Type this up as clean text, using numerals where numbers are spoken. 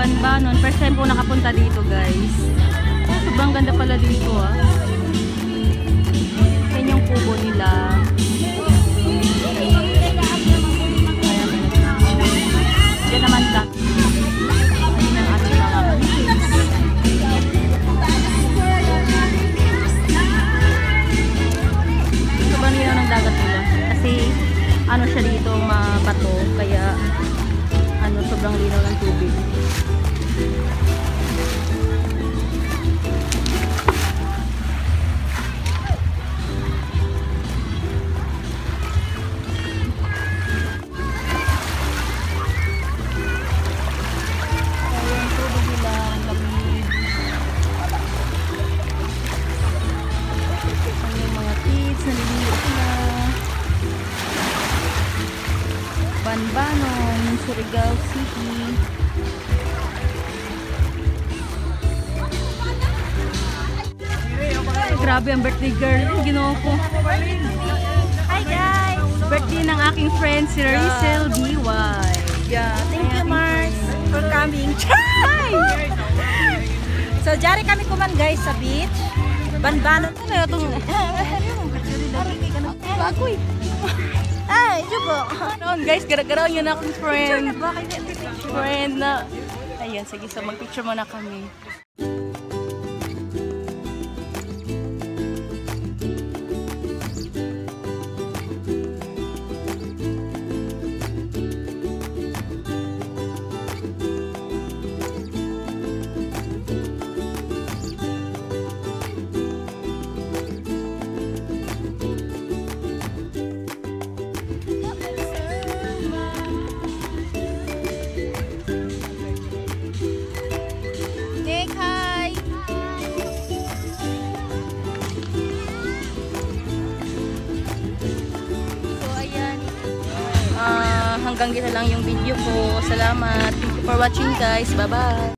Banbanon. First time po nakapunta dito, guys. Sobrang ganda pala dito, ah. Yan yung kubo nila. Yan naman ka. Ayun ang ating mga sobrang linaw ng dagat nila. Kasi ano siya dito, mabato. Kaya ano, sobrang linaw ng tubig. Banbanon, Surigao City. Ay, grabe ang birthday girl. Ginawa ko. Hi guys! Birthday ng aking friend si Rachel B.Y. Yeah, thank you Mars for coming. Hi! So, jari kami kuman guys sa beach. Banbanon. Ano itong... Bagoy. Ay, jubo. Noon guys, gara-gara yun akong friend. Friend na... Ayan, sige, so mag-picture muna kami. Hanggang dito lang yung video ko. Salamat. Thank you for watching guys. Bye-bye.